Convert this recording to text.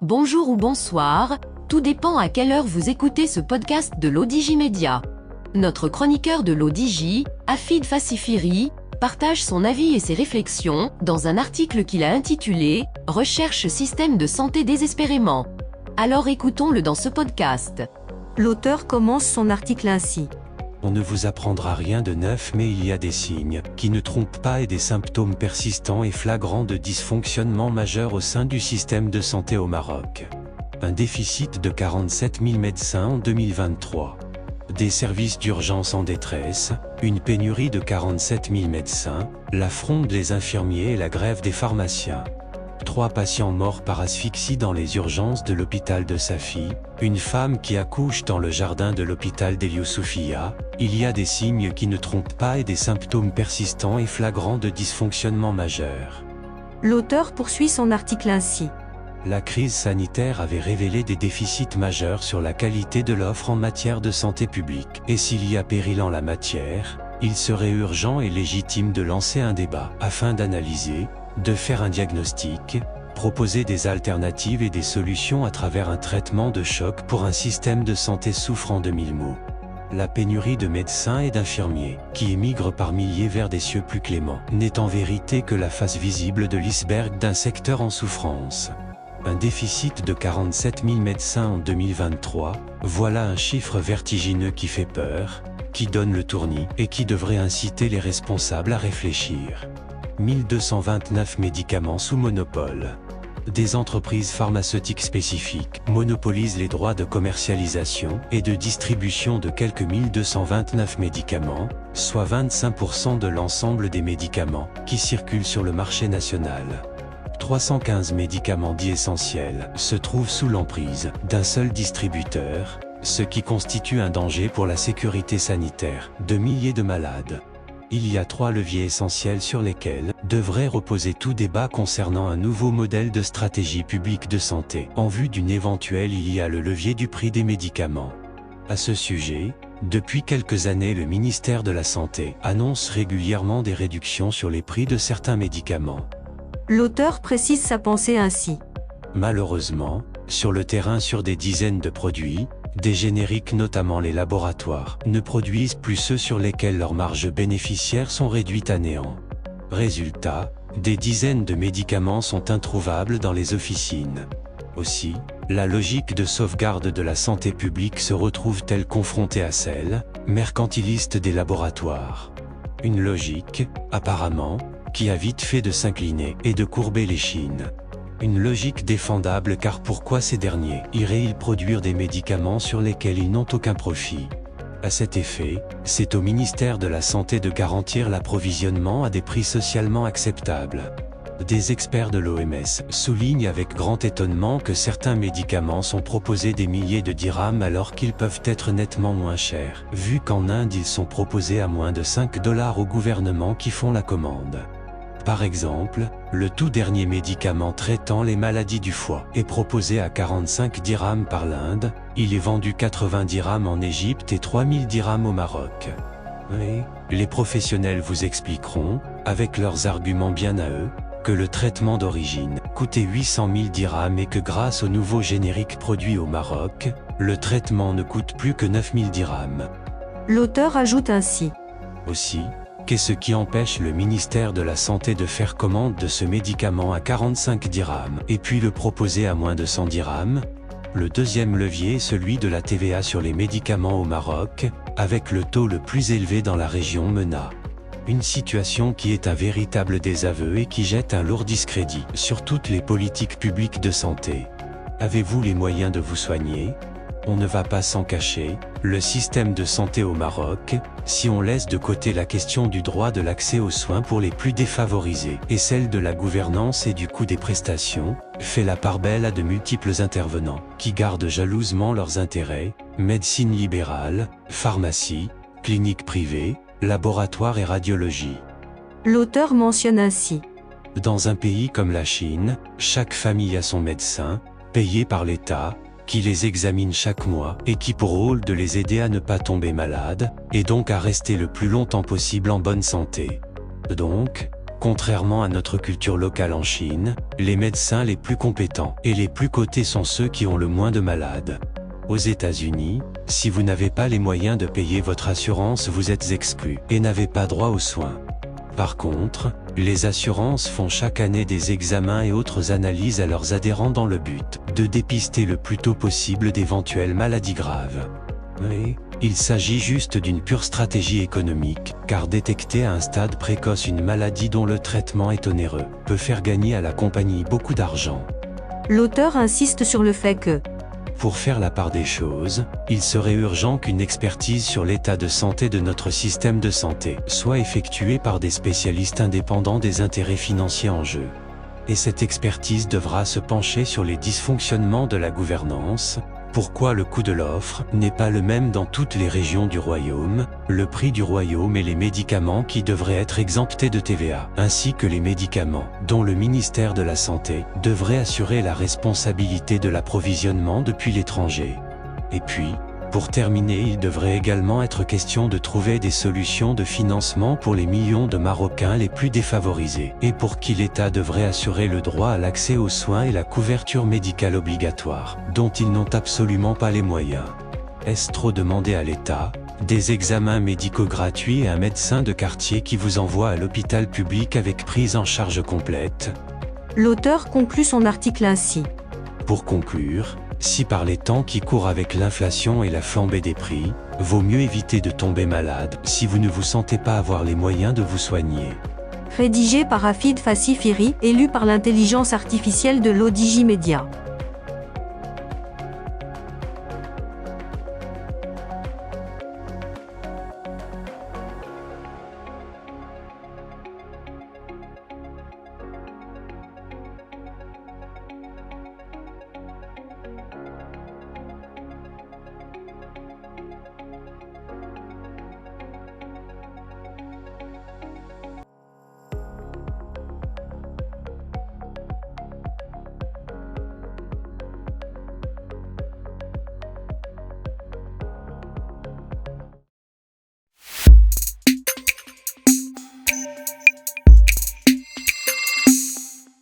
Bonjour ou bonsoir, tout dépend à quelle heure vous écoutez ce podcast de l'ODJ Média. Notre chroniqueur de l'ODJ, Hafid Fassifiri, partage son avis et ses réflexions dans un article qu'il a intitulé « Recherche système de santé désespérément ». Alors écoutons-le dans ce podcast. L'auteur commence son article ainsi. On ne vous apprendra rien de neuf, mais il y a des signes qui ne trompent pas et des symptômes persistants et flagrants de dysfonctionnement majeur au sein du système de santé au Maroc. Un déficit de 47 000 médecins en 2023. Des services d'urgence en détresse, une pénurie de 47 000 médecins, la fronde des infirmiers et la grève des pharmaciens. 3 patients morts par asphyxie dans les urgences de l'hôpital de Safi, une femme qui accouche dans le jardin de l'hôpital d'El Youssoufia. Il y a des signes qui ne trompent pas et des symptômes persistants et flagrants de dysfonctionnement majeur. L'auteur poursuit son article ainsi. La crise sanitaire avait révélé des déficits majeurs sur la qualité de l'offre en matière de santé publique. Et s'il y a péril en la matière, il serait urgent et légitime de lancer un débat afin d'analyser, de faire un diagnostic, proposer des alternatives et des solutions à travers un traitement de choc pour un système de santé souffrant de 1000 maux. La pénurie de médecins et d'infirmiers, qui émigrent par milliers vers des cieux plus cléments, n'est en vérité que la face visible de l'iceberg d'un secteur en souffrance. Un déficit de 47 000 médecins en 2023, voilà un chiffre vertigineux qui fait peur, qui donne le tournis et qui devrait inciter les responsables à réfléchir. 1229 médicaments sous monopole. Des entreprises pharmaceutiques spécifiques monopolisent les droits de commercialisation et de distribution de quelques 1229 médicaments, soit 25% de l'ensemble des médicaments qui circulent sur le marché national. 315 médicaments dits essentiels se trouvent sous l'emprise d'un seul distributeur, ce qui constitue un danger pour la sécurité sanitaire de milliers de malades. Il y a 3 leviers essentiels sur lesquels devrait reposer tout débat concernant un nouveau modèle de stratégie publique de santé. En vue d'une éventuelle, il y a le levier du prix des médicaments. À ce sujet, depuis quelques années, le ministère de la Santé annonce régulièrement des réductions sur les prix de certains médicaments. L'auteur précise sa pensée ainsi. Malheureusement, sur le terrain, sur des dizaines de produits, des génériques, notamment les laboratoires, ne produisent plus ceux sur lesquels leurs marges bénéficiaires sont réduites à néant. Résultat, des dizaines de médicaments sont introuvables dans les officines. Aussi, la logique de sauvegarde de la santé publique se retrouve-t-elle confrontée à celle mercantiliste des laboratoires. Une logique, apparemment, qui a vite fait de s'incliner et de courber l'échine. Une logique défendable, car pourquoi ces derniers iraient-ils produire des médicaments sur lesquels ils n'ont aucun profit? À cet effet, c'est au ministère de la Santé de garantir l'approvisionnement à des prix socialement acceptables. Des experts de l'OMS soulignent avec grand étonnement que certains médicaments sont proposés des milliers de dirhams alors qu'ils peuvent être nettement moins chers, vu qu'en Inde ils sont proposés à moins de 5 $ aux gouvernements qui font la commande. Par exemple, le tout dernier médicament traitant les maladies du foie est proposé à 45 dirhams par l'Inde, il est vendu 80 dirhams en Égypte et 3000 dirhams au Maroc. Oui, les professionnels vous expliqueront, avec leurs arguments bien à eux, que le traitement d'origine coûtait 800 000 dirhams et que grâce aux nouveaux génériques produits au Maroc, le traitement ne coûte plus que 9 000 dirhams. L'auteur ajoute ainsi. Aussi, qu'est-ce qui empêche le ministère de la Santé de faire commande de ce médicament à 45 dirhams et puis le proposer à moins de 100 dirhams? Le deuxième levier est celui de la TVA sur les médicaments au Maroc, avec le taux le plus élevé dans la région MENA. Une situation qui est un véritable désaveu et qui jette un lourd discrédit sur toutes les politiques publiques de santé. Avez-vous les moyens de vous soigner? On ne va pas s'en cacher, le système de santé au Maroc, si on laisse de côté la question du droit de l'accès aux soins pour les plus défavorisés et celle de la gouvernance et du coût des prestations, fait la part belle à de multiples intervenants qui gardent jalousement leurs intérêts, médecine libérale, pharmacie, clinique privée, laboratoire et radiologie. L'auteur mentionne ainsi. Dans un pays comme la Chine, chaque famille a son médecin, payé par l'État, qui les examine chaque mois et qui pour rôle de les aider à ne pas tomber malade, et donc à rester le plus longtemps possible en bonne santé. Donc, Contrairement à notre culture locale en Chine, les médecins les plus compétents et les plus cotés sont ceux qui ont le moins de malades. Aux États-Unis, si vous n'avez pas les moyens de payer votre assurance, vous êtes exclu et n'avez pas droit aux soins. Par contre, les assurances font chaque année des examens et autres analyses à leurs adhérents dans le but de dépister le plus tôt possible d'éventuelles maladies graves. Mais, il s'agit juste d'une pure stratégie économique, car détecter à un stade précoce une maladie dont le traitement est onéreux peut faire gagner à la compagnie beaucoup d'argent. L'auteur insiste sur le fait que, pour faire la part des choses, il serait urgent qu'une expertise sur l'état de santé de notre système de santé soit effectuée par des spécialistes indépendants des intérêts financiers en jeu. Et cette expertise devra se pencher sur les dysfonctionnements de la gouvernance, pourquoi le coût de l'offre n'est pas le même dans toutes les régions du royaume, le prix du royaume et les médicaments qui devraient être exemptés de TVA, ainsi que les médicaments dont le ministère de la Santé devrait assurer la responsabilité de l'approvisionnement depuis l'étranger. Et puis, pour terminer, il devrait également être question de trouver des solutions de financement pour les millions de Marocains les plus défavorisés, et pour qui l'État devrait assurer le droit à l'accès aux soins et la couverture médicale obligatoire, dont ils n'ont absolument pas les moyens. Est-ce trop demander à l'État? Des examens médicaux gratuits et un médecin de quartier qui vous envoie à l'hôpital public avec prise en charge complète? l'auteur conclut son article ainsi. Pour conclure, si par les temps qui courent avec l'inflation et la flambée des prix, vaut mieux éviter de tomber malade si vous ne vous sentez pas avoir les moyens de vous soigner. Rédigé par Hafid Fassifiri et lu par l'intelligence artificielle de l'ODJ Media.